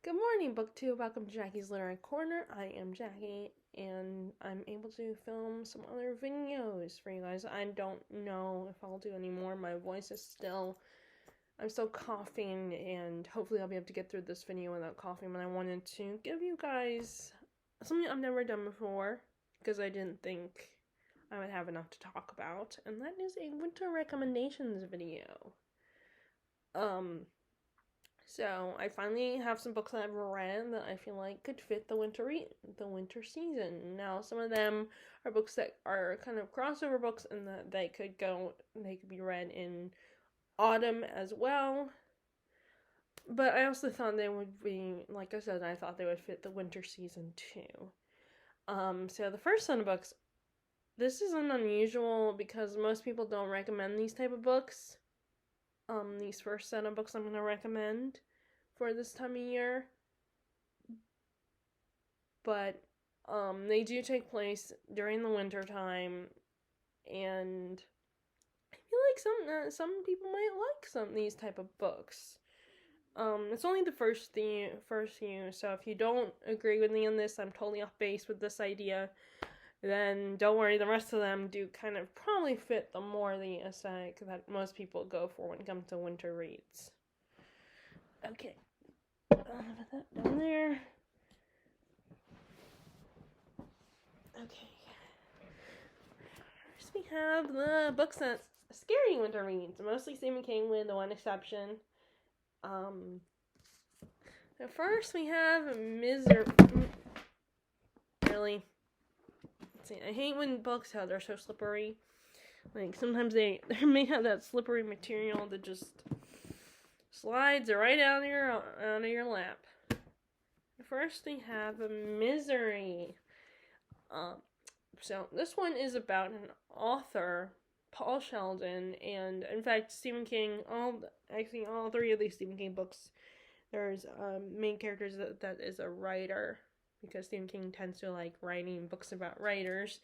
Good morning, BookTube. Welcome to Jackie's Literary Corner. I am Jackie, and I'm able to film some other videos for you guys. I don't know if I'll do any more. My voice is I'm still coughing, and hopefully I'll be able to get through this video without coughing, but I wanted to give you guys something I've never done before, because I didn't think I would have enough to talk about, and that is a winter recommendations video. So I finally have some books that I've read that I feel like could fit the winter season. Now some of them are books that are kind of crossover books and that they could be read in autumn as well. But I also thought they would be, like I said, I thought they would fit the winter season too. So the first set of books, this is an unusual because most people don't recommend these type of books. These first set of books I'm going to recommend for this time of year. But they do take place during the winter time, and I feel like some people might like these type of books. It's only the first few, so if you don't agree with me on this, I'm totally off base with this idea, then don't worry, the rest of them do kind of probably fit the aesthetic that most people go for when it comes to winter reads. Okay, I'll put that down there. Okay. First we have the books that scary winter reads, mostly Stephen King with the one exception. So first we have Misery. Really? See, I hate when books how they're so slippery. Like sometimes they may have that slippery material that just slides right out of your lap. First we have Misery. So this one is about an author, Paul Sheldon, and in fact Stephen King. All three of these Stephen King books, there's main characters that is a writer, because Stephen King tends to like writing books about writers.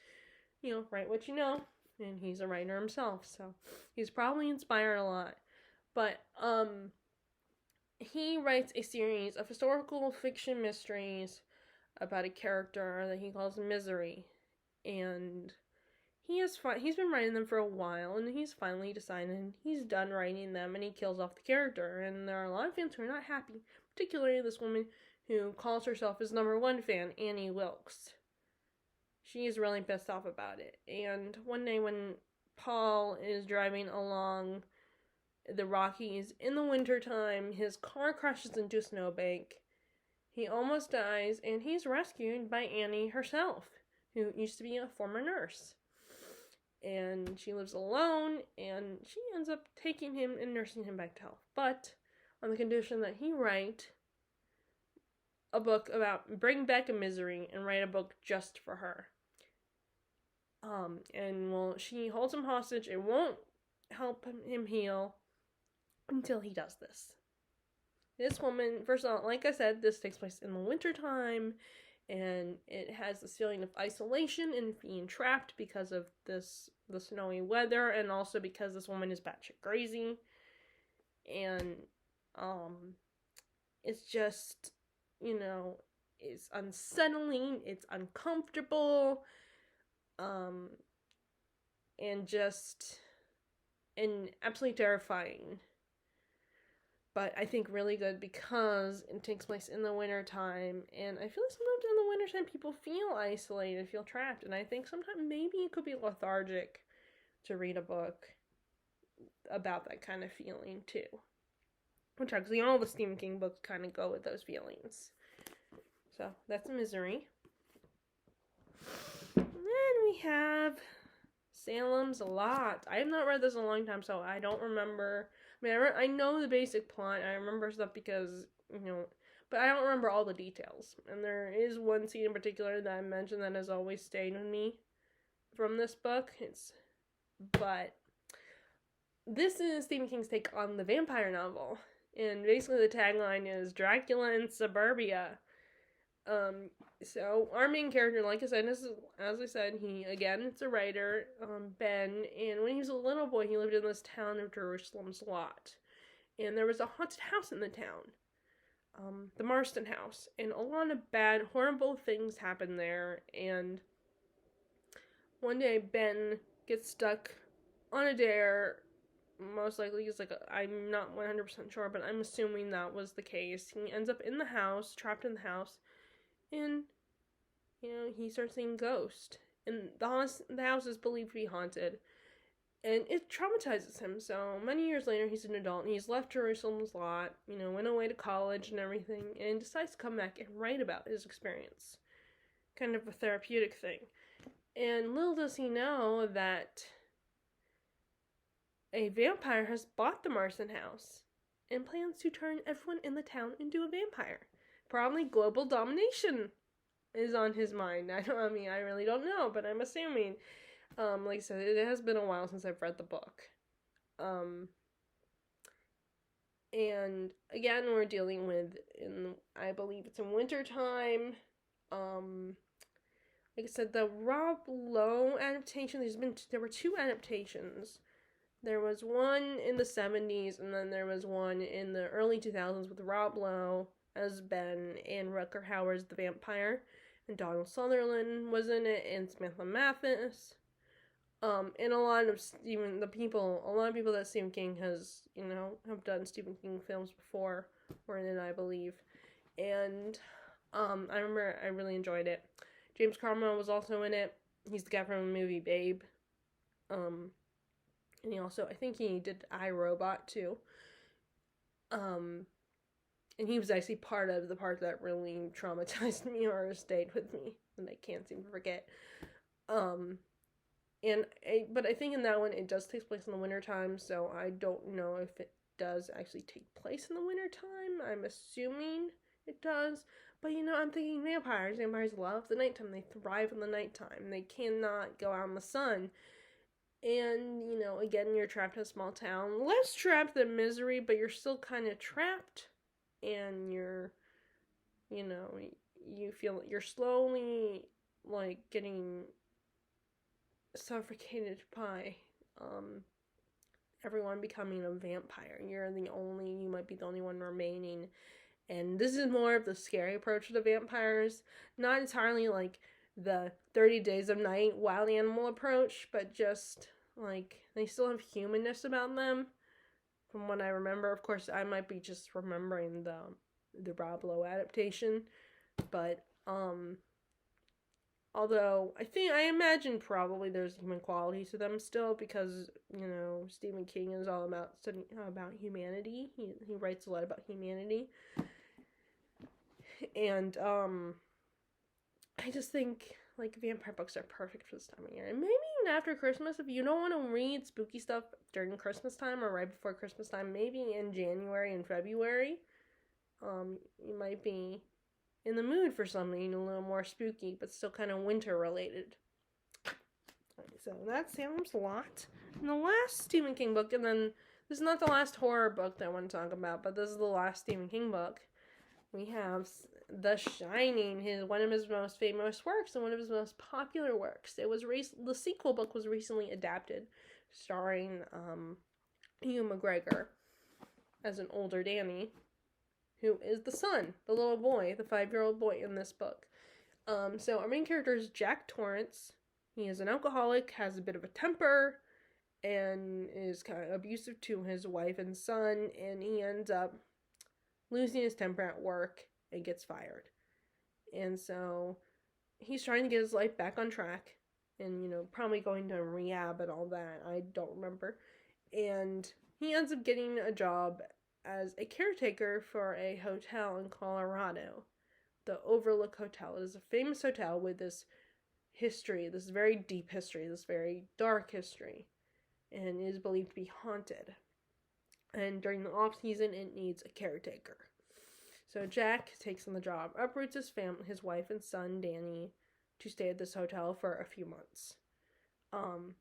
Write what you know, and he's a writer himself, so he's probably inspired a lot. But he writes a series of historical fiction mysteries about a character that he calls Misery, and he's been writing them for a while, and he's finally decided he's done writing them, and he kills off the character. And there are a lot of fans who are not happy, particularly this woman who calls herself his #1 fan, Annie Wilkes. She's really pissed off about it. And one day when Paul is driving along the Rockies in the wintertime, his car crashes into a snowbank. He almost dies, and he's rescued by Annie herself, who used to be a former nurse. And she lives alone, and she ends up taking him and nursing him back to health. But on the condition that he write a book about bring back a Misery and write a book just for her. She holds him hostage and won't help him heal until he does this. This woman, first of all, like I said, this takes place in the wintertime, and it has this feeling of isolation and being trapped because of the snowy weather, and also because this woman is batshit crazy. And it's just, it's unsettling, it's uncomfortable, and absolutely terrifying. But I think really good because it takes place in the wintertime, and I feel like sometimes in the wintertime people feel isolated, feel trapped, and I think sometimes maybe it could be lethargic to read a book about that kind of feeling too. Which actually all the Stephen King books kind of go with those feelings. So that's Misery. And then we have Salem's Lot. I have not read this in a long time, so I don't remember. I know the basic plot. I remember stuff because, but I don't remember all the details. And there is one scene in particular that I mentioned that has always stayed with me from this book. But this is Stephen King's take on the vampire novel. And basically the tagline is Dracula in Suburbia. So our main character, like I said, as I said, it's a writer, Ben, and when he was a little boy, he lived in this town of Jerusalem's Lot, and there was a haunted house in the town. the Marston house, and a lot of bad, horrible things happen there. And one day Ben gets stuck on a dare. Most likely he's like, I'm not 100% sure, but I'm assuming that was the case. He ends up in the house, trapped in the house, and he starts seeing ghosts. And the house is believed to be haunted. And it traumatizes him. So many years later, he's an adult and he's left Jerusalem's lot, went away to college and everything, and decides to come back and write about his experience. Kind of a therapeutic thing. And little does he know that a vampire has bought the Marston house and plans to turn everyone in the town into a vampire. Probably global domination is on his mind. I really don't know, but I'm assuming. Like I said, it has been a while since I've read the book. And again, we're dealing with, I believe it's in winter time. Like I said, the Rob Lowe adaptation, there were 2 adaptations. There was one in the 70s, and then there was one in the early 2000s with Rob Lowe as Ben and Rutger Hauer as the vampire. And Donald Sutherland was in it, and Samantha Mathis. And a lot of people that Stephen King has, have done Stephen King films before were in it, I believe. And, I remember I really enjoyed it. James Cromwell was also in it. He's the guy from the movie Babe. And he also, I think he did iRobot too. And he was actually part of the part that really traumatized me or stayed with me, and I can't seem to forget. But I think in that one, it does take place in the wintertime, so I don't know if it does actually take place in the wintertime. I'm assuming it does. But, I'm thinking vampires. Vampires love the nighttime. They thrive in the nighttime. They cannot go out in the sun. And, again, you're trapped in a small town. Less trapped than Misery, but you're still kind of trapped. And you're, you feel you're slowly, getting suffocated by everyone becoming a vampire. You might be the only one remaining. And this is more of the scary approach to the vampires. Not entirely like the 30 Days of Night wild animal approach, but just they still have humanness about them. From what I remember, of course, I might be just remembering the Rob Lowe adaptation, but although I imagine probably there's human qualities to them still, because Stephen King is all about studying about humanity. He writes a lot about humanity, and I just think vampire books are perfect for this time of year, and maybe even after Christmas. If you don't want to read spooky stuff during Christmas time or right before Christmas time, maybe in January and February, you might be in the mood for something a little more spooky, but still kind of winter related. So that's Salem's Lot. And the last Stephen King book, and then this is not the last horror book that I want to talk about, but this is the last Stephen King book. We have The Shining, one of his most famous works and one of his most popular works. The sequel book was recently adapted, starring Ewan McGregor as an older Danny, who is the son, the little boy, the 5-year-old boy in this book. So our main character is Jack Torrance. He is an alcoholic, has a bit of a temper, and is kind of abusive to his wife and son, and he ends up losing his temper at work and gets fired. And so he's trying to get his life back on track, and probably going to rehab and all that. I don't remember. And he ends up getting a job as a caretaker for a hotel in Colorado, the Overlook Hotel. It is a famous hotel with this history, this very deep history, this very dark history, and is believed to be haunted. And during the off season, it needs a caretaker. So Jack takes on the job, uproots his family, his wife and son, Danny, to stay at this hotel for a few months. And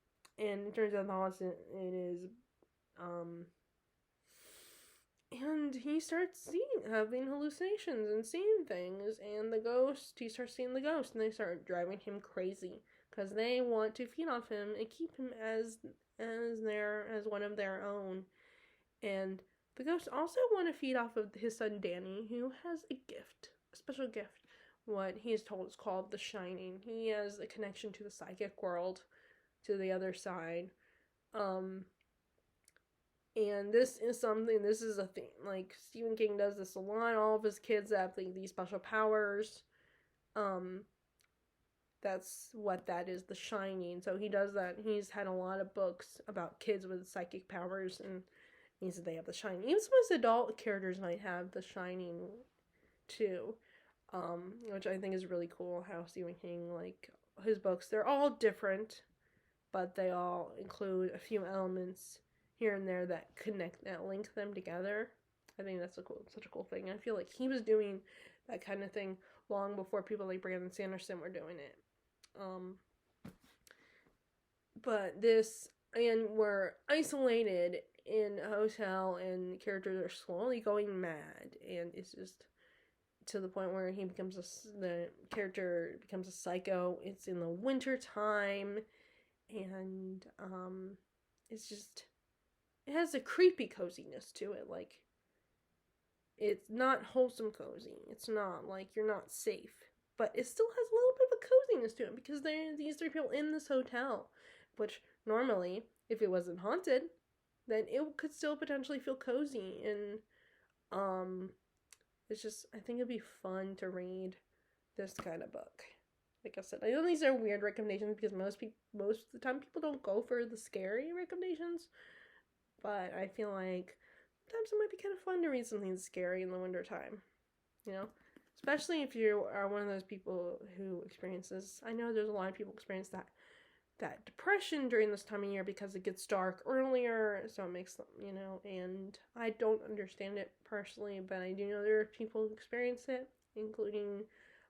it turns out it is, and he starts having hallucinations and seeing things, and he starts seeing the ghost, and they start driving him crazy, because they want to feed off him and keep him as one of their own. And The ghosts also want to feed off of his son Danny, who has a gift, a special gift. What he is told is called the Shining. He has a connection to the psychic world, to the other side. And this is a thing. Like, Stephen King does this a lot. All of his kids have these special powers. That's what that is, the Shining. So he does that. He's had a lot of books about kids with psychic powers, and he said they have the Shining. Even some of his adult characters might have the Shining too, which I think is really cool. How Stephen King, like, his books, they're all different, but they all include a few elements here and there that link them together. I think that's such a cool thing. I feel like he was doing that kind of thing long before people like Brandon Sanderson were doing it. But this, and we're isolated in a hotel, and characters are slowly going mad, and it's just to the point where the character becomes a psycho. It's in the winter time, and it's just, it has a creepy coziness to it. Like, it's not wholesome cozy. It's not like you're not safe, but it still has a little bit of a coziness to it because there are these three people in this hotel, which normally, if it wasn't haunted, then it could still potentially feel cozy. And it's just, I think it'd be fun to read this kind of book. Like I said, I know these are weird recommendations because most of the time people don't go for the scary recommendations, but I feel like sometimes it might be kind of fun to read something scary in the wintertime, you know? Especially if you are one of those people who experiences, I know there's a lot of people experience that depression during this time of year because it gets dark earlier, so it makes them, and I don't understand it personally, but I do know there are people who experience it, including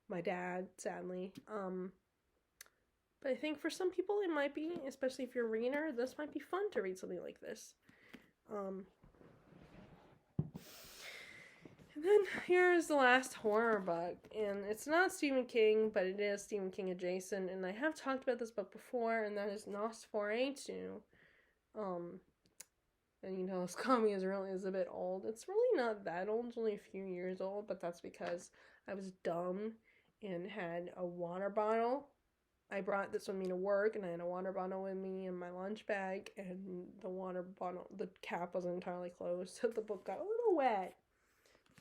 my dad, sadly. But I think for some people it might be, especially if you're a reader, this might be fun to read something like this. And then here's the last horror book, and it's not Stephen King, but it is Stephen King adjacent, and I have talked about this book before, and that is Nosferatu. And this comic is a bit old. It's really not that old, it's only a few years old, but that's because I was dumb and had a water bottle. I brought this with me to work, and I had a water bottle with me in my lunch bag, and the water bottle, the cap wasn't entirely closed, so the book got a little wet.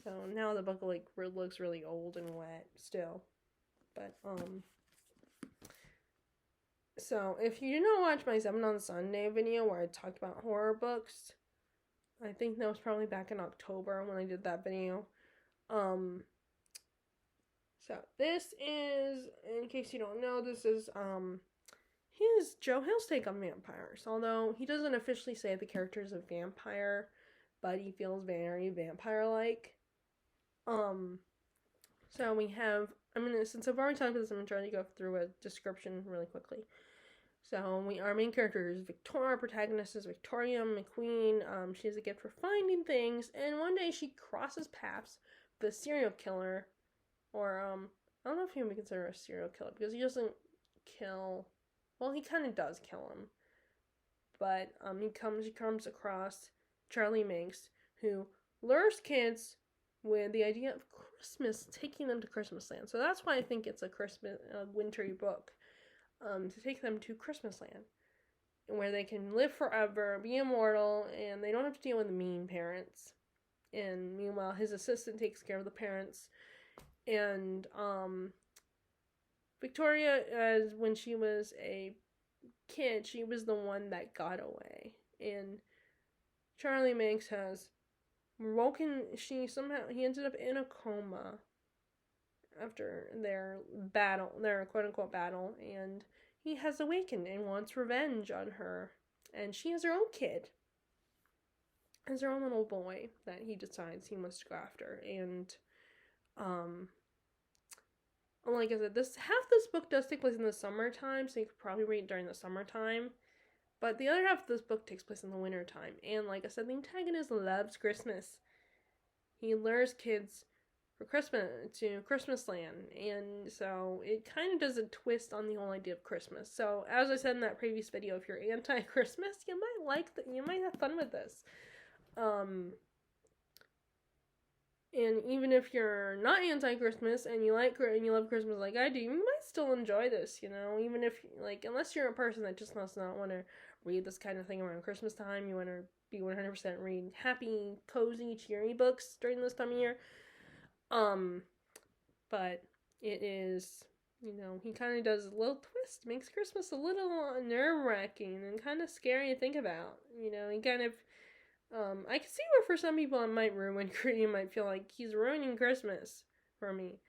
So now the book looks really old and wet still. But so if you did not watch my 7 on Sunday video where I talked about horror books, I think that was probably back in October when I did that video. So this is, in case you don't know, this is his Joe Hill's take on vampires. Although he doesn't officially say the character is a vampire, but he feels very vampire-like. So we have, since I've already talked about this, I'm going to try to go through a description really quickly. So our main character is Victoria, our protagonist is Victoria McQueen. She has a gift for finding things, and one day she crosses paths with a serial killer, or, I don't know if he would be considered a serial killer, because he doesn't kill, well, he kind of does kill him, but, she comes across Charlie Minx, who lures kids with the idea of Christmas, taking them to Christmas Land. So that's why I think it's a wintry book, to take them to Christmas Land, where they can live forever, be immortal, and they don't have to deal with mean parents. And meanwhile, his assistant takes care of the parents. And Victoria, when she was a kid, she was the one that got away. And Charlie Minx has he ended up in a coma after their quote-unquote battle, and he has awakened and wants revenge on her, and she has her own kid, has her own little boy that he decides he must go after. And like I said, half this book does take place in the summertime, so you could probably read it during the summertime. But the other half of this book takes place in the winter time. And like I said, the antagonist loves Christmas. He lures kids for Christmas to Christmas Land. And so it kind of does a twist on the whole idea of Christmas. So as I said in that previous video, if you're anti-Christmas, you might have fun with this. And even if you're not anti-Christmas and you love Christmas like I do, you might still enjoy this, even if, like, unless you're a person that just does not want to read this kind of thing around Christmas time, you want to be 100% reading happy, cozy, cheery books during this time of year. But it is, he kind of does a little twist, makes Christmas a little nerve-wracking and kind of scary to think about. He kind of, I can see where for some people it might ruin, you might feel like he's ruining Christmas for me.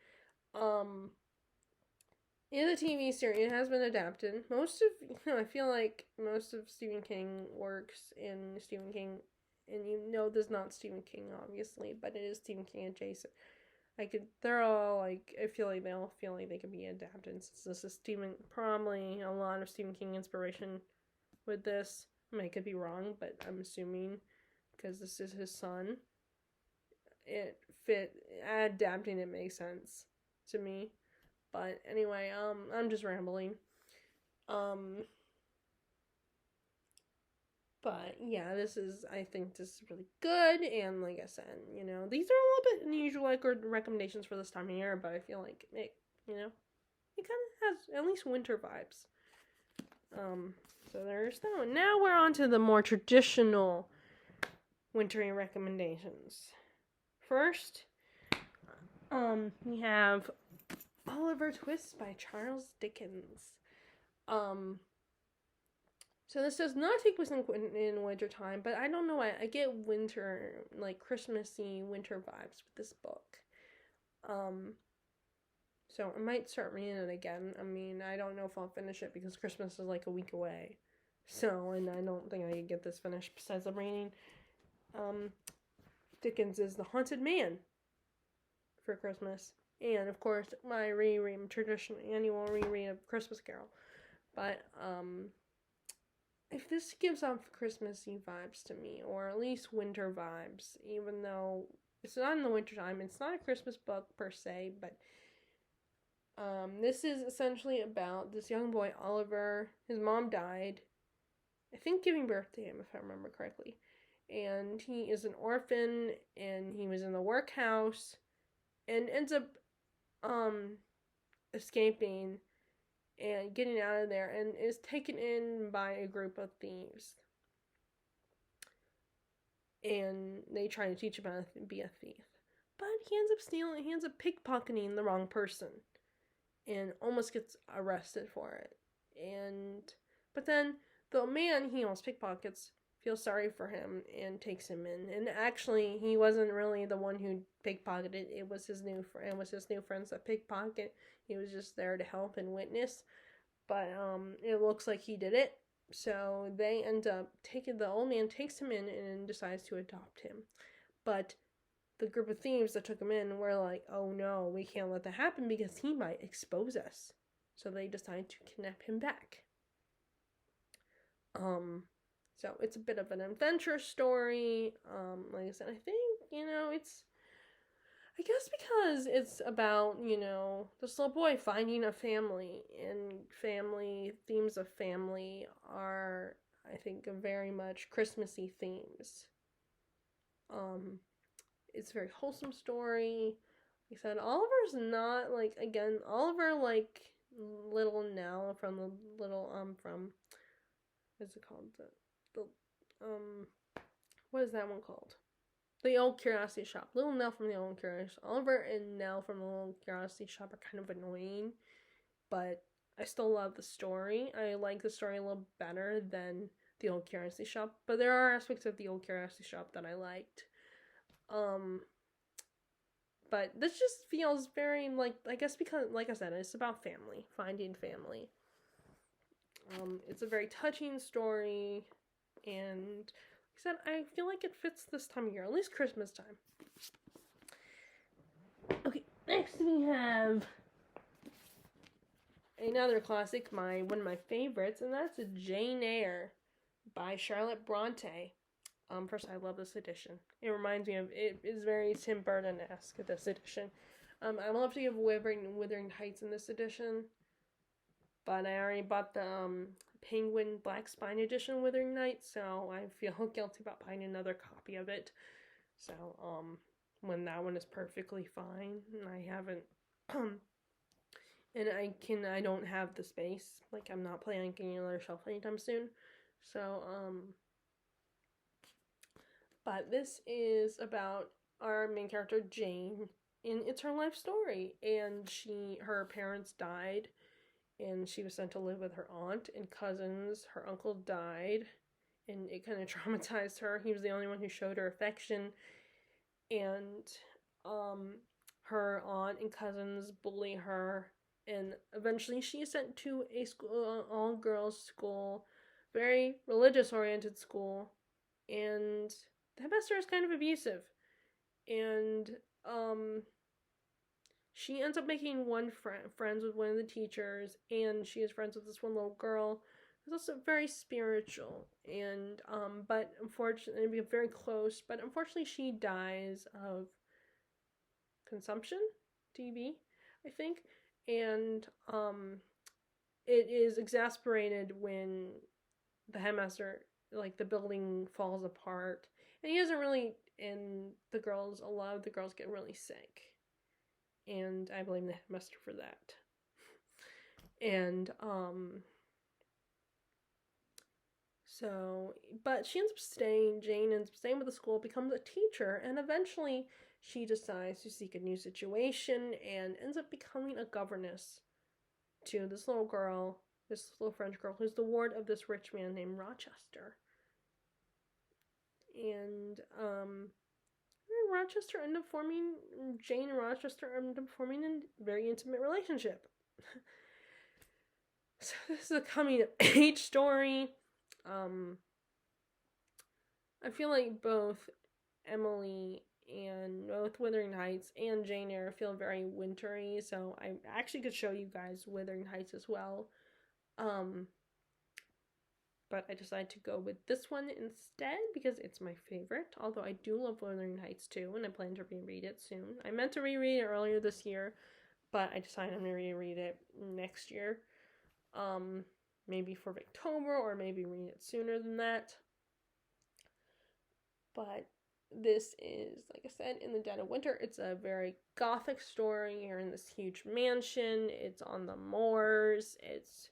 In the TV series, it has been adapted. I feel like most of Stephen King works in Stephen King, and this is not Stephen King, obviously, but it is Stephen King adjacent. They're all like, I feel like they all feel like they could be adapted, since this is probably a lot of Stephen King inspiration with this. I could be wrong, but I'm assuming, because this is his son, adapting it makes sense to me. But anyway, I'm just rambling. But yeah, I think this is really good, and like I said, these are a little bit unusual, like, recommendations for this time of year, but I feel like it kind of has at least winter vibes. So there's that one. Now we're on to the more traditional wintry recommendations. First, we have Oliver Twist by Charles Dickens. So this does not take place in winter time, but I don't know why I get winter, like Christmassy winter vibes with this book. So I might start reading it again. I mean, I don't know if I'll finish it because Christmas is like a week away. So, and I don't think I can get this finished besides I'm reading. Dickens is The Haunted Man for Christmas. And of course, my traditional annual reread of Christmas Carol. But, if this gives off Christmassy vibes to me, or at least winter vibes, even though it's not in the wintertime, it's not a Christmas book per se, but this is essentially about this young boy, Oliver. His mom died, I think giving birth to him, if I remember correctly. And he is an orphan, and he was in the workhouse, and ends up escaping and getting out of there, and is taken in by a group of thieves. And they try to teach him how to be a thief. But he ends up pickpocketing the wrong person, and almost gets arrested for it. But then the man he almost pickpockets feels sorry for him and takes him in. And actually, he wasn't really the one who pickpocketed. It was his new friends that pickpocket. He was just there to help and witness. But it looks like he did it. So they end up the old man takes him in and decides to adopt him. But the group of thieves that took him in were like, oh no, we can't let that happen because he might expose us. So they decide to kidnap him back. So it's a bit of an adventure story. Like I said, I think, I guess because it's about, this little boy finding a family, and themes of family are, I think, very much Christmassy themes. It's a very wholesome story. Like I said, Oliver's not, Oliver, little Nell from the little, what's it called? What is that one called? The Old Curiosity Shop. Little Nell from the Old Curiosity Shop. Oliver and Nell from the Old Curiosity Shop are kind of annoying, but I still love the story. I like the story a little better than the Old Curiosity Shop, but there are aspects of the Old Curiosity Shop that I liked. But this just feels very, I guess because, like I said, it's about family, finding family. It's a very touching story, and like I said, I feel like it fits this time of year, at least Christmas time. Okay, next we have another classic, one of my favorites, and that's Jane Eyre by Charlotte Bronte. First, I love this edition. It reminds me of, it is very Tim Burton-esque, this edition. I love to give Wuthering Heights in this edition, but I already bought the Penguin Black Spine edition Wuthering Heights, so I feel guilty about buying another copy of it. So, when that one is perfectly fine, and I haven't and I don't have the space. Like, I'm not planning on getting another shelf anytime soon. So, but this is about our main character Jane, and it's her life story. And her parents died, and she was sent to live with her aunt and cousins. Her uncle died, and it kind of traumatized her. He was the only one who showed her affection, and um, her aunt and cousins bully her, and eventually she is sent to a school, all girls school, very religious oriented school, and the headmaster is kind of abusive, and um, she ends up making friends with one of the teachers, and she is friends with this one little girl who's also very spiritual, and but unfortunately, we get very close. But unfortunately, she dies of consumption, TB, I think, and it is exasperated when the headmaster, like, the building falls apart, and he doesn't really. And a lot of the girls get really sick, and I blame the headmaster for that. And so, but she ends up staying. Jane ends up staying with the school, becomes a teacher, and eventually she decides to seek a new situation and ends up becoming a governess to this little girl, this little French girl, who's the ward of this rich man named Rochester. And Jane and Rochester end up forming a very intimate relationship. So this is a coming of age story. I feel like both Emily and both Wuthering Heights and Jane Eyre feel very wintry, so I actually could show you guys Wuthering Heights as well. But I decided to go with this one instead because it's my favorite, although I do love Wuthering Heights too, and I plan to reread it soon. I meant to reread it earlier this year, but I decided I'm going to reread it next year. Maybe for October, or maybe read it sooner than that. But this is, like I said, in the dead of winter. It's a very gothic story. You're in this huge mansion. It's on the moors. It's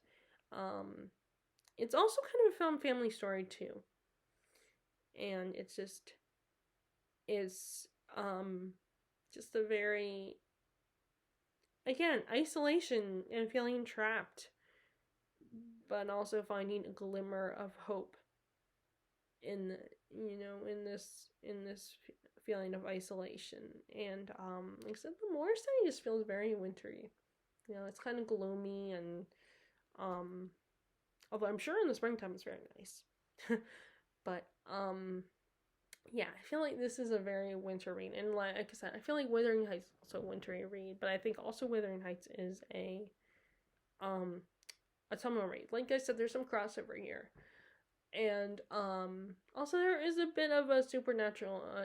also kind of a found family story too. And it's just a very, again, isolation and feeling trapped, but also finding a glimmer of hope in this feeling of isolation. And like I said, the moor setting just feels very wintry. It's kind of gloomy, and although I'm sure in the springtime it's very nice. But yeah, I feel like this is a very winter read, and like I said, I feel like Wuthering Heights is also a wintry read, but I think also Wuthering Heights is a summer read. Like I said, there's some crossover here. And also there is a bit of a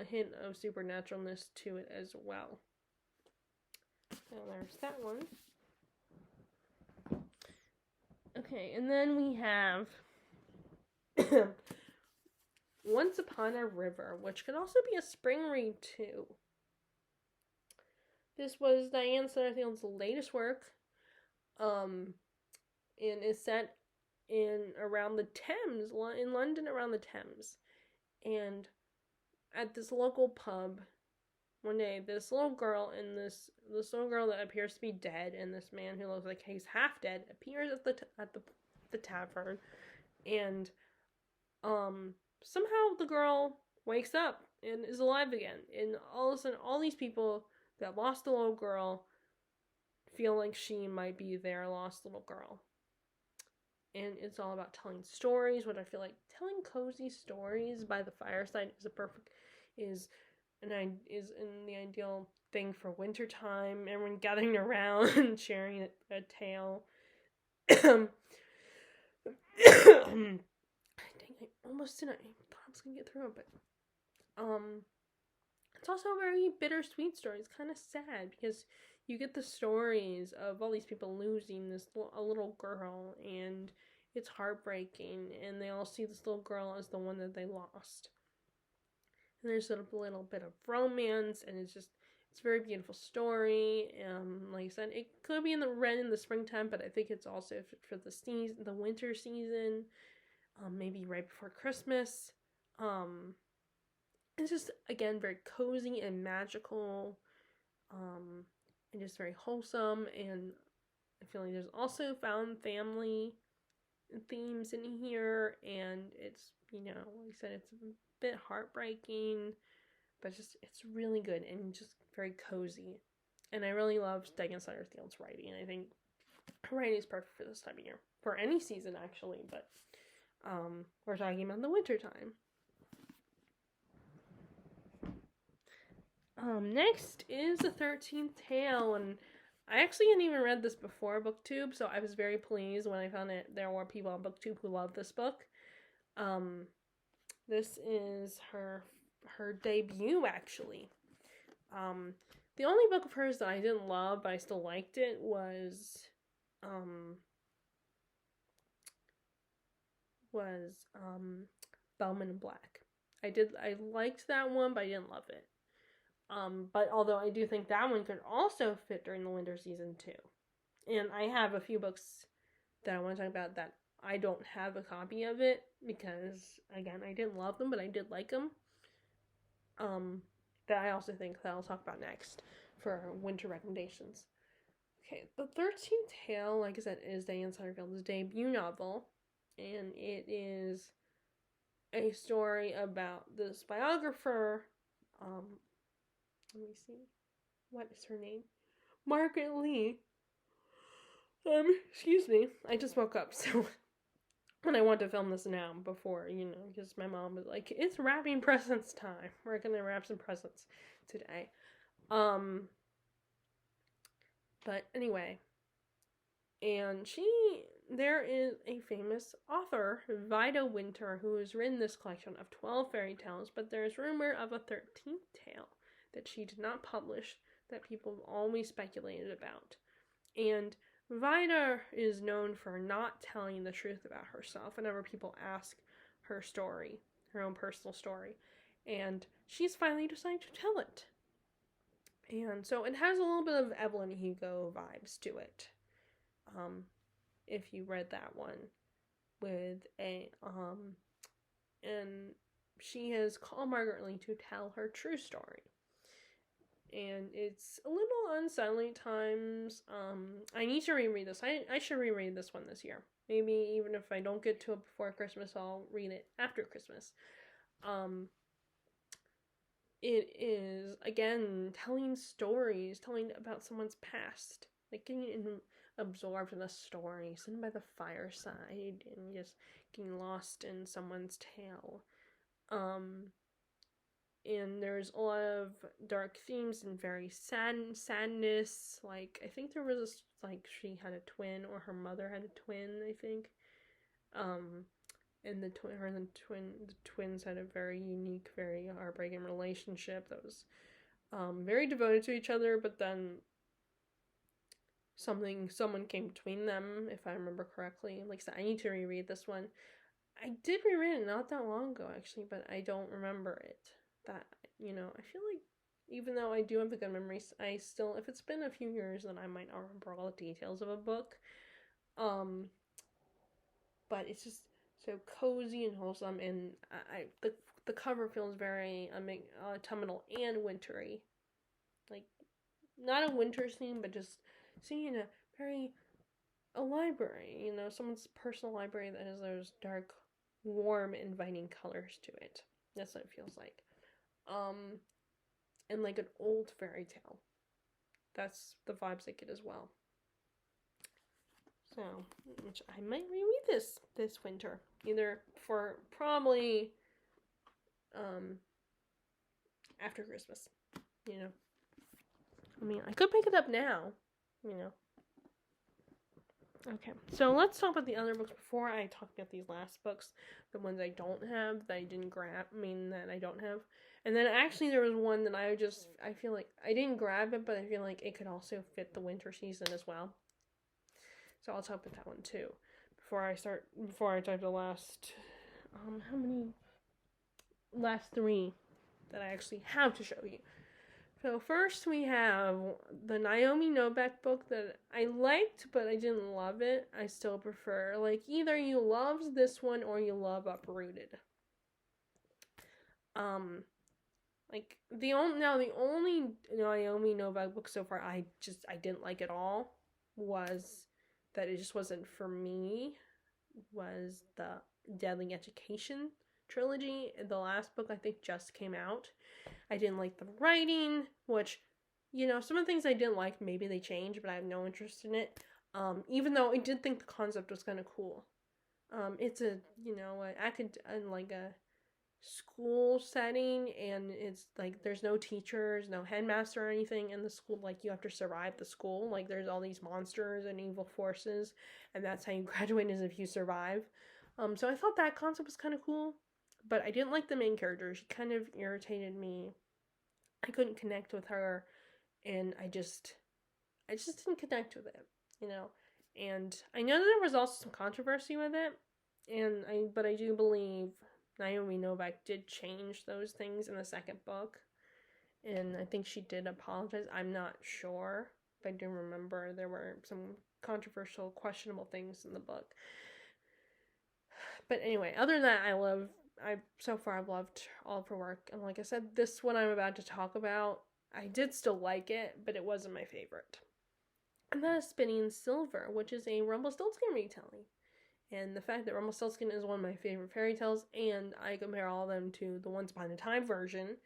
hint of supernaturalness to it as well. So there's that one. Okay, and then we have Once Upon a River, which could also be a spring read too. This was Diane Setterfield's latest work, and is set in around the Thames, in London, around the Thames. And at this local pub, one day, this little girl that appears to be dead, and this man who looks like he's half dead appears at the tavern, and somehow the girl wakes up and is alive again, and all of a sudden, all these people that lost the little girl feel like she might be their lost little girl. And it's all about telling stories, what I feel like telling cozy stories by the fireside is in the ideal thing for wintertime. Everyone gathering around and sharing a tale. Dang, I almost didn't. I thought I was gonna get through it, but it's also a very bittersweet story. It's kind of sad because you get the stories of all these people losing a little girl, and it's heartbreaking, and they all see this little girl as the one that they lost. And there's a little bit of romance, and it's a very beautiful story. Like I said, it could be read in the springtime, but I think it's also for the winter season, maybe right before Christmas. It's just, again, very cozy and magical, and just very wholesome. And I feel like there's also found family themes in here, and it's, like I said, it's a bit heartbreaking, but it's really good and just very cozy. And I really love Megan Satterfield's writing. I think her writing is perfect for this time of year, for any season actually, but we're talking about the winter time. Next is The 13th Tale, and I actually hadn't even read this before BookTube, so I was very pleased when I found that there were people on BookTube who love this book. This is her debut, actually. The only book of hers that I didn't love, but I still liked it, was Bellman and Black. I liked that one, but I didn't love it. But although I do think that one could also fit during the winter season too. And I have a few books that I want to talk about that I don't have a copy of it because, again, I didn't love them, but I did like them. That I also think that I'll talk about next for winter recommendations. Okay, The 13th Tale, like I said, is Diane Satterfield's debut novel, and it is a story about this biographer. Let me see. What is her name? Margaret Lee. Excuse me. I just woke up, so and I want to film this now before, because my mom was like, it's wrapping presents time. We're gonna wrap some presents today. But anyway. And there is a famous author, Vida Winter, who has written this collection of 12 fairy tales, but there's rumor of a 13th tale that she did not publish that people have always speculated about. And Vida is known for not telling the truth about herself whenever people ask her story, her own personal story. And she's finally decided to tell it. And so it has a little bit of Evelyn Hugo vibes to it. If you read that one with and she has called Margaret Lee to tell her true story. And it's a little unsettling at times. I need to reread this. I should reread this one this year. Maybe even if I don't get to it before Christmas, I'll read it after Christmas. It is, again, telling stories, telling about someone's past. Like getting absorbed in a story, sitting by the fireside and just getting lost in someone's tale. And there's a lot of dark themes and very sadness. Like, I think there was she had a twin, or her mother had a twin, I think. And the twins had a very unique, very heartbreaking relationship that was very devoted to each other, but then someone came between them, if I remember correctly. Like I said, I need to reread this one. I did reread it not that long ago, actually, but I don't remember it. That, I feel like even though I do have the good memories, I still, if it's been a few years, then I might not remember all the details of a book. But it's just so cozy and wholesome, and the cover feels very autumnal and wintry. Like, not a winter scene, but just seeing a library, someone's personal library that has those dark, warm, inviting colors to it. That's what it feels like. And like an old fairy tale. That's the vibes I get as well. So, which I might reread this winter. Either for probably after Christmas. I mean, I could pick it up now. Okay, so let's talk about the other books before I talk about these last books. The ones I don't have, that I didn't grab, that I don't have. And then actually there was one that I feel like, I didn't grab it, but I feel like it could also fit the winter season as well. So I'll talk about that one too. Before I talk the last, last three. that I actually have to show you. So first we have the Naomi Novik book that I liked, but I didn't love it. I still prefer, like, either you love this one or you love Uprooted. Like, the only Naomi Novik book so far I didn't like at all was that it just wasn't for me, was the Deadly Education trilogy. The last book I think just came out. I didn't like the writing, which, some of the things I didn't like, maybe they changed, but I have no interest in it. Even though I did think the concept was kind of cool. It's a school setting, and it's like there's no teachers, no headmaster or anything in the school. Like, you have to survive the school. Like, there's all these monsters and evil forces, and that's how you graduate, is if you survive. So I thought that concept was kind of cool, but I didn't like the main character. She kind of irritated me. I couldn't connect with her, and I just didn't connect with it, And I know that there was also some controversy with it, but I do believe Naomi Novik did change those things in the second book, and I think she did apologize. I'm not sure, but I do remember there were some controversial, questionable things in the book. But anyway, other than that, I've loved all of her work, and like I said, this one I'm about to talk about, I did still like it, but it wasn't my favorite. And that is Spinning Silver, which is a Rumpelstiltskin retelling. And the fact that Rumpelstiltskin is one of my favorite fairy tales, and I compare all of them to the Once Upon a Time version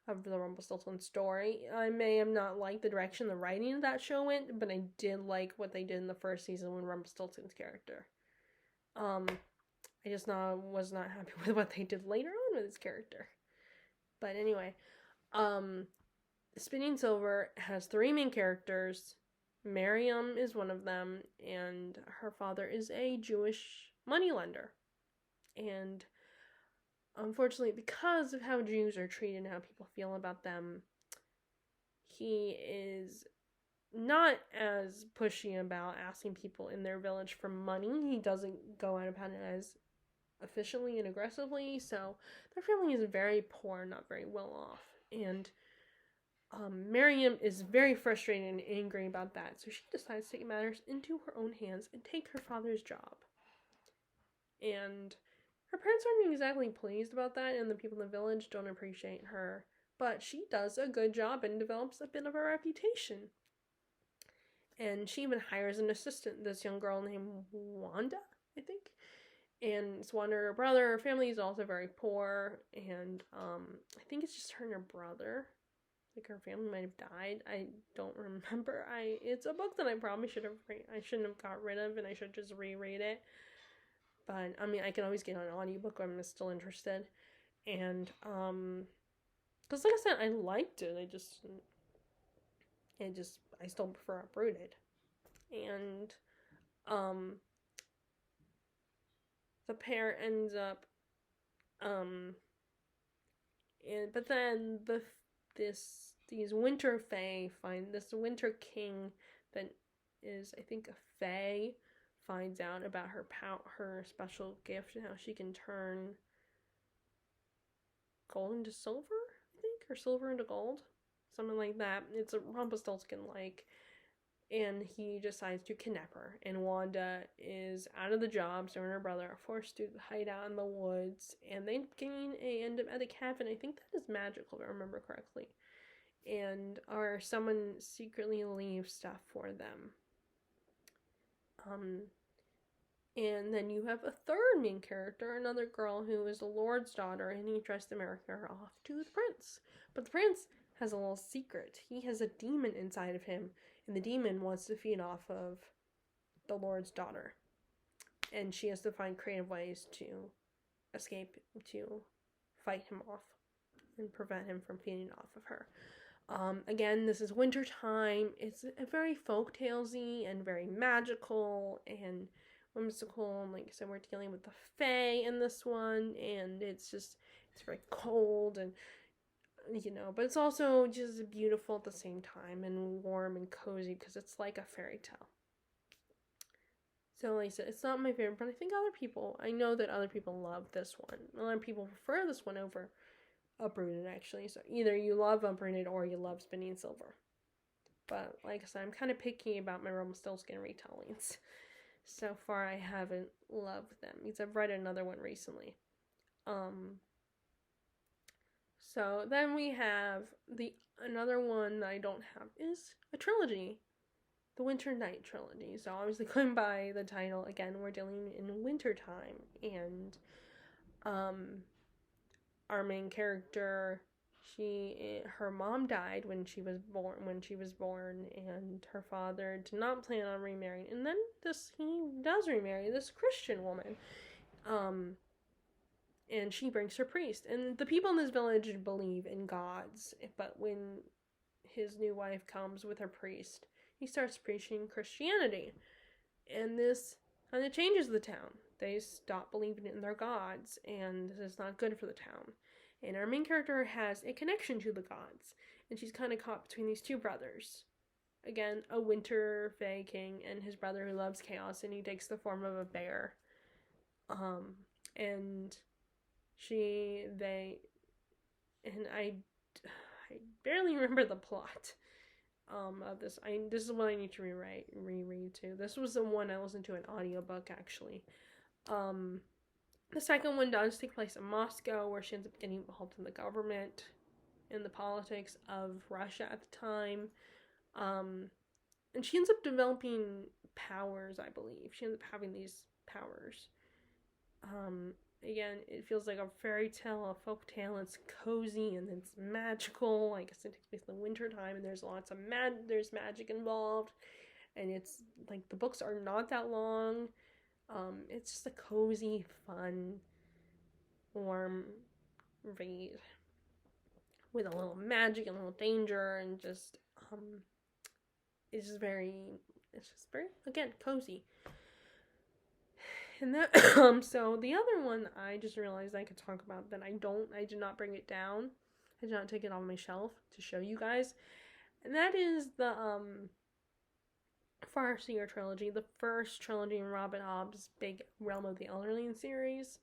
of the Rumpelstiltskin story, I may have not liked the direction the writing of that show went, but I did like what they did in the first season with Rumpelstiltskin's character. I just was not happy with what they did later on with his character. But anyway, Spinning Silver has 3 main characters. Miriam is one of them, and her father is a Jewish moneylender. And unfortunately, because of how Jews are treated and how people feel about them, he is not as pushy about asking people in their village for money. He doesn't go out about it as efficiently and aggressively, so their family is very poor, not very well off. And Miriam is very frustrated and angry about that, so she decides to take matters into her own hands and take her father's job. And her parents aren't exactly pleased about that, and the people in the village don't appreciate her, but she does a good job and develops a bit of a reputation. And she even hires an assistant, this young girl named Wanda, I think. And it's Wanda, her brother. Her family is also very poor, and I think it's just her and her brother. Like, her family might have died. I don't remember. It's a book that I probably I shouldn't have got rid of, and I should just reread it. But I mean, I can always get an audiobook if I'm still interested. And because like I said, I liked it. I still prefer Uprooted. And the pair ends up but then these winter fae find this winter king that is, I think, a fae, finds out about her special gift and how she can turn gold into silver, I think, or silver into gold, something like that. It's a Rumpelstiltskin-like, and he decides to kidnap her. And Wanda is out of the job, so her and her brother are forced to hide out in the woods, and they end up at a cabin. I think that is magical, if I remember correctly. And someone secretly leaves stuff for them. And then you have a third main character, another girl who is the Lord's daughter, and he tries to marry her off to the prince. But the prince has a little secret. He has a demon inside of him, and the demon wants to feed off of the Lord's daughter. And she has to find creative ways to escape, to fight him off, and prevent him from feeding off of her. Again, this is winter time. It's a very folktales-y and very magical and whimsical. And like I said, we're dealing with the fae in this one, and it's very cold, and but it's also just beautiful at the same time, and warm and cozy, because it's like a fairy tale. So like I said, it's not my favorite, but I know that other people love this one. A lot of people prefer this one over Uprooted, actually. So either you love Uprooted or you love Spinning Silver. But like I said, I'm kind of picky about my Rumpelstiltskin retellings. So far, I haven't loved them because I've read another one recently. So then we have another one that I don't have is a trilogy, the Winter Night trilogy. So obviously, going by the title, again, we're dealing in wintertime, and our main character, her mom died when she was born, and her father did not plan on remarrying, and then he does remarry this Christian woman, and she brings her priest, and the people in this village believe in gods, but when his new wife comes with her priest, he starts preaching Christianity, and this kind of changes the town. They stop believing in their gods, and this is not good for the town. And our main character has a connection to the gods, and she's kind of caught between these two brothers. Again, a winter fae king and his brother who loves chaos, and he takes the form of a bear. And I barely remember the plot of this. This is what I need to reread too. This was the one I listened to an audiobook, actually. The second one does take place in Moscow, where she ends up getting involved in the government, in the politics of Russia at the time. And she ends up developing powers, I believe. She ends up having these powers. Again, it feels like a fairy tale, a folk tale. It's cozy and it's magical. Like I said, it takes place in the winter time, and there's lots of there's magic involved. And it's like the books are not that long. It's just a cozy, fun, warm read with a little magic and a little danger, and just it's just very again cozy. And that so the other one I just realized I could talk about that I did not bring it down. I did not take it off my shelf to show you guys. And that is the Farseer trilogy, the first trilogy in Robin Hobb's big Realm of the Elderling series.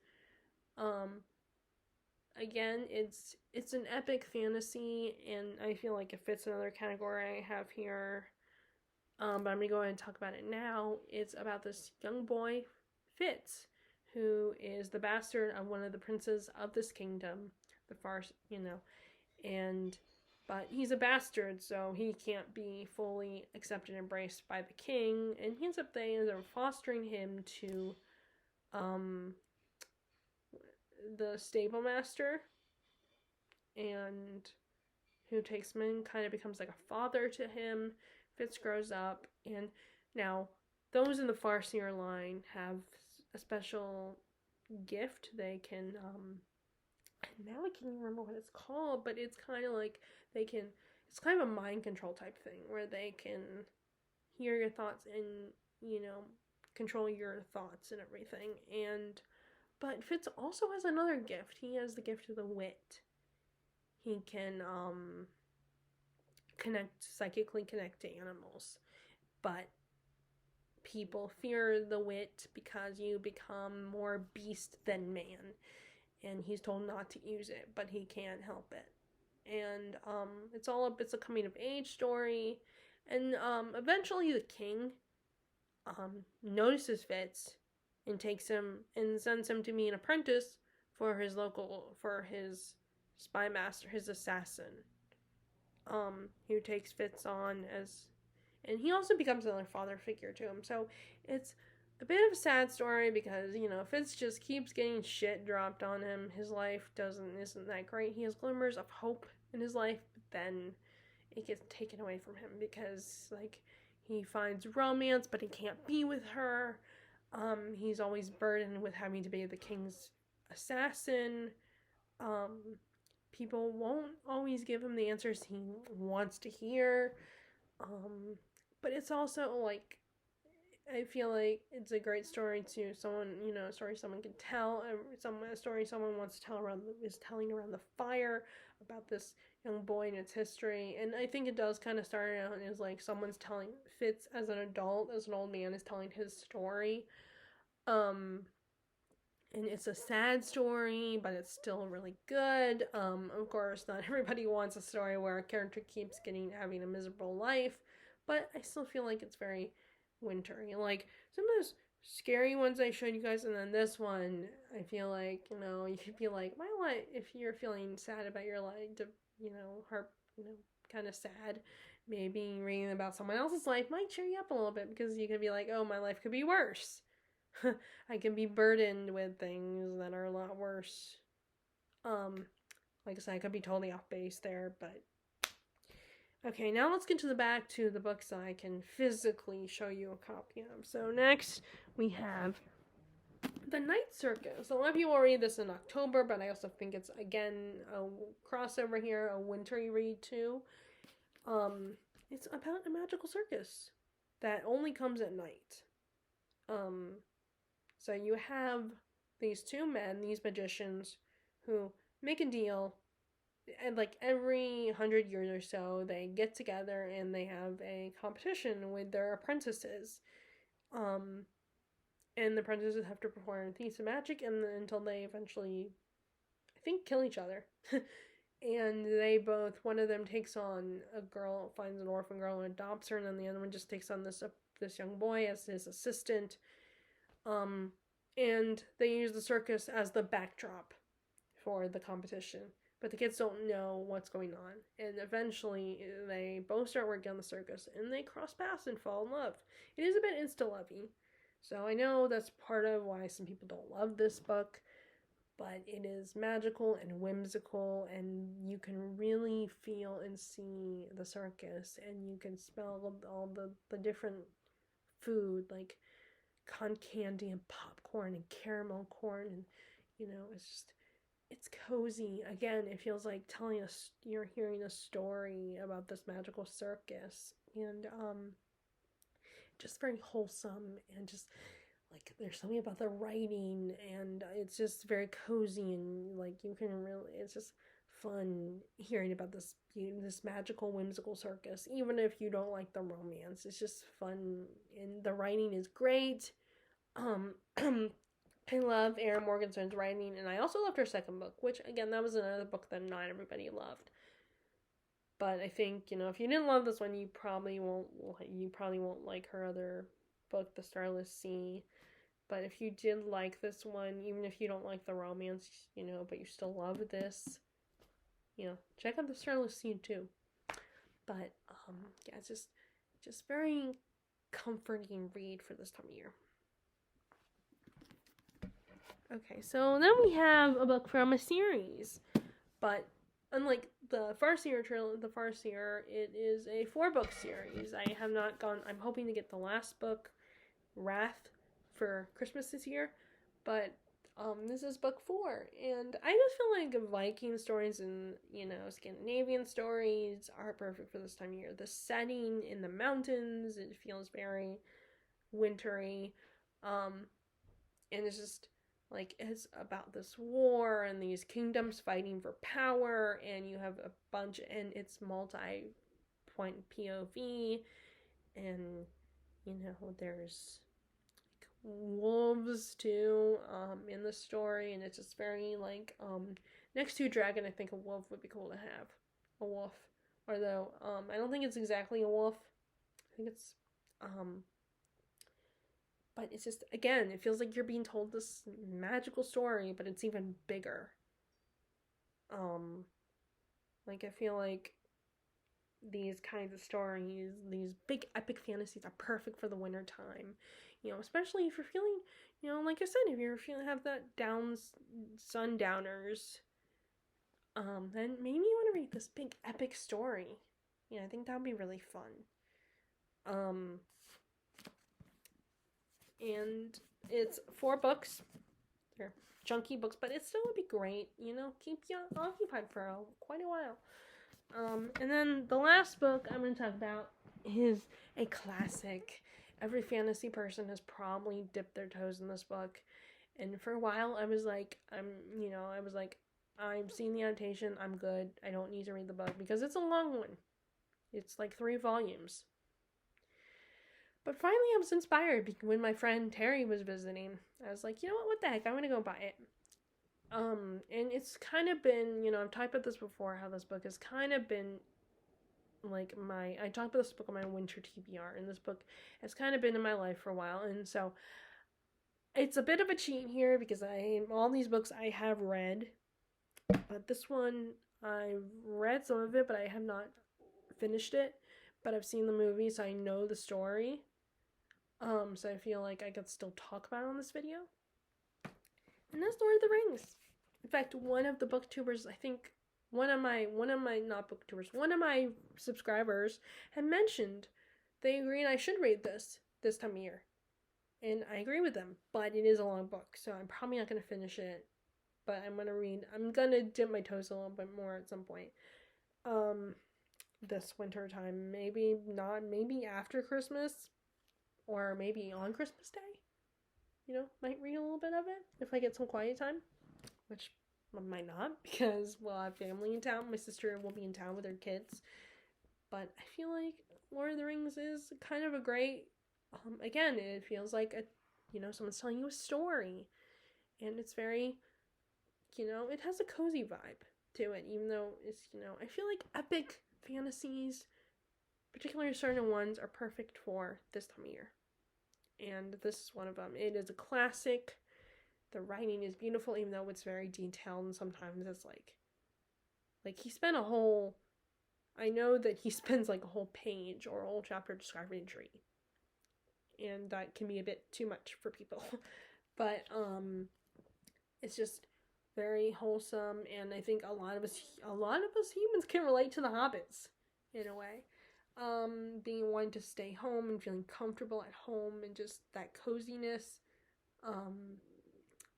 Again, it's an epic fantasy, and I feel like it fits another category I have here. But I'm gonna go ahead and talk about it now. It's about this young boy, Fitz, who is the bastard of one of the princes of this kingdom, the Fars, but he's a bastard, so he can't be fully accepted and embraced by the king, and they end up fostering him to the stable master, and who takes him in, kind of becomes like a father to him. Fitz grows up, and now those in the Farseer line have a special gift. They can now I can't even remember what it's called, but it's kind of like it's kind of a mind control type thing where they can hear your thoughts and control your thoughts and everything. But Fitz also has another gift. He has the gift of the wit. He can psychically connect to animals, but people fear the wit because you become more beast than man, and he's told not to use it, but he can't help it. And it's a coming of age story, and eventually the king notices Fitz and takes him and sends him to be an apprentice for his spy master, his assassin, who takes Fitz on and he also becomes another father figure to him. So it's a bit of a sad story because, Fitz just keeps getting shit dropped on him. His life isn't that great. He has glimmers of hope in his life, but then it gets taken away from him because, he finds romance, but he can't be with her. He's always burdened with having to be the king's assassin. People won't always give him the answers he wants to hear. But it's also, I feel like it's a great story to someone, a story someone can tell, a story someone wants to tell is telling around the fire about this young boy and its history. And I think it does kind of start out as someone's telling Fitz as an adult, as an old man is telling his story. And it's a sad story, but it's still really good. Of course, not everybody wants a story where a character keeps having a miserable life, but I still feel like it's very wintry. Like some of those scary ones I showed you guys, and then this one, I feel like you could be like, my life. If you're feeling sad about your life, heart, kind of sad. Maybe reading about someone else's life might cheer you up a little bit because you could be like, oh, my life could be worse. I can be burdened with things that are a lot worse. Like I said, I could be totally off base there, but okay, now let's get to the back to the books that I can physically show you a copy of. So next we have The Night Circus. A lot of people read this in October, but I also think it's again a crossover here, a wintry read too. It's about a magical circus that only comes at night. So you have these two men, these magicians, who make a deal, and like every 100 years or so, they get together and they have a competition with their apprentices. And the apprentices have to perform feats of magic until they eventually, I think, kill each other. And one of them takes on a girl, finds an orphan girl and adopts her, and then the other one just takes on this young boy as his assistant. And they use the circus as the backdrop for the competition. But the kids don't know what's going on. And eventually, they both start working on the circus, and they cross paths and fall in love. It is a bit insta-lovey. So I know that's part of why some people don't love this book. But it is magical and whimsical, and you can really feel and see the circus, and you can smell all the different food, like cotton candy and popcorn and caramel corn, and it's cozy. Again, it feels like you're hearing a story about this magical circus, and just very wholesome, and just like there's something about the writing, and it's just very cozy, and like it's just fun hearing about this magical whimsical circus, even if you don't like the romance. It's just fun, and the writing is great. I love Erin Morgenstern's writing, and I also loved her second book, which again, that was another book that not everybody loved. But I think if you didn't love this one, you probably won't like her other book, The Starless Sea. But if you did like this one, even if you don't like the romance, but you still love this, check out The Starless Sea too. But yeah, it's just very comforting read for this time of year. Okay, so then we have a book from a series, but unlike the Farseer it is a 4-book series. I have not gone. I'm hoping to get the last book, Wrath, for Christmas this year, but this is book 4, and I just feel like Viking stories and Scandinavian stories are perfect for this time of year. The setting in the mountains, it feels very wintry, and it's just like it's about this war and these kingdoms fighting for power, and you have a bunch, and it's multi-point POV, and there's wolves too in the story, and it's just very like next to a dragon, I think a wolf would be cool to have. A wolf, although I don't think it's exactly a wolf. I think it's but it's just, again, it feels like you're being told this magical story, but it's even bigger. Like I feel like these kinds of stories, these big epic fantasies, are perfect for the winter time. Especially if you're feeling, like I said, if you're have that sundowners, then maybe you want to read this big epic story. I think that would be really fun. And it's 4 books. They're chunky books, but it still would be great. Keep you occupied for quite a while. And then the last book I'm going to talk about is a classic. Every fantasy person has probably dipped their toes in this book. And for a while, I was like, I've seen the adaptation. I'm good. I don't need to read the book because it's a long one. It's like 3 volumes. But finally, I was inspired when my friend Terry was visiting. I was like, you know what the heck, I'm gonna go buy it. And it's kind of been, I've talked about this before, how this book has kind of been like I talked about this book on my winter TBR, and this book has kind of been in my life for a while, and so it's a bit of a cheat here because all these books I have read, but this one I've read some of it, but I have not finished it. But I've seen the movie, so I know the story. So I feel like I could still talk about it on this video. And that's Lord of the Rings. In fact, one of the booktubers, I think one of my not booktubers, one of my subscribers had mentioned they agreed I should read this time of year. And I agree with them, but it is a long book, so I'm probably not going to finish it. But I'm going to dip my toes a little bit more at some point. This winter time, maybe after Christmas, or maybe on Christmas Day. Might read a little bit of it if I get some quiet time, which I might not because we'll have family in town. My sister will be in town with her kids. But I feel like Lord of the Rings is kind of a great, again, it feels like someone's telling you a story. And it's very, it has a cozy vibe to it, even though it's, I feel like epic fantasies, particularly certain ones, are perfect for this time of year. And this is one of them. It is a classic. The writing is beautiful, even though it's very detailed, and sometimes it's like he spent I know that he spends like a whole page or a whole chapter describing a tree. And that can be a bit too much for people. But it's just very wholesome, and I think a lot of us humans can relate to the hobbits in a way. Being one to stay home and feeling comfortable at home and just that coziness.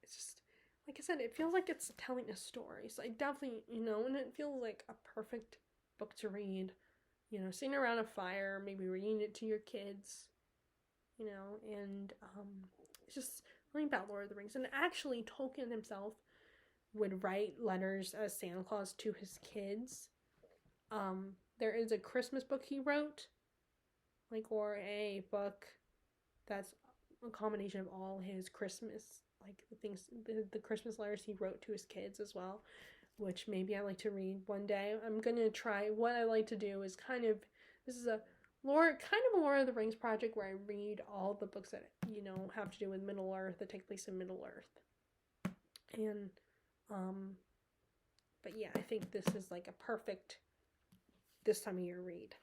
It's just, like I said, it feels like it's telling a story. So I definitely, and it feels like a perfect book to read. Sitting around a fire, maybe reading it to your kids. And it's just something about Lord of the Rings. And actually, Tolkien himself would write letters as Santa Claus to his kids. There is a Christmas book he wrote, or a book that's a combination of all his Christmas, the Christmas letters he wrote to his kids as well, which maybe I'd like to read one day. I'm gonna try. What I like to do is this is a Lord of the Rings project where I read all the books that have to do with Middle Earth, that take place in Middle Earth, and but yeah, I think this is like a perfect this time of year read.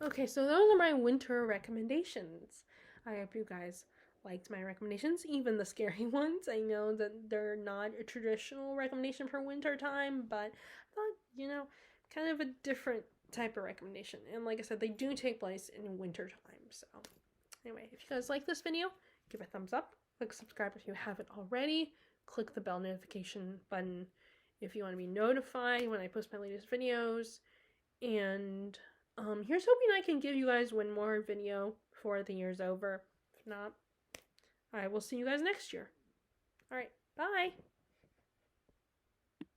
Okay, so those are my winter recommendations. I hope you guys liked my recommendations, even the scary ones. I know that they're not a traditional recommendation for winter time, but I thought, kind of a different type of recommendation. And like I said, they do take place in winter time. So anyway, if you guys like this video, give a thumbs up, click subscribe if you haven't already, click the bell notification button if you want to be notified when I post my latest videos. And here's hoping I can give you guys one more video before the year's over. If not, I will see you guys next year. Alright, bye!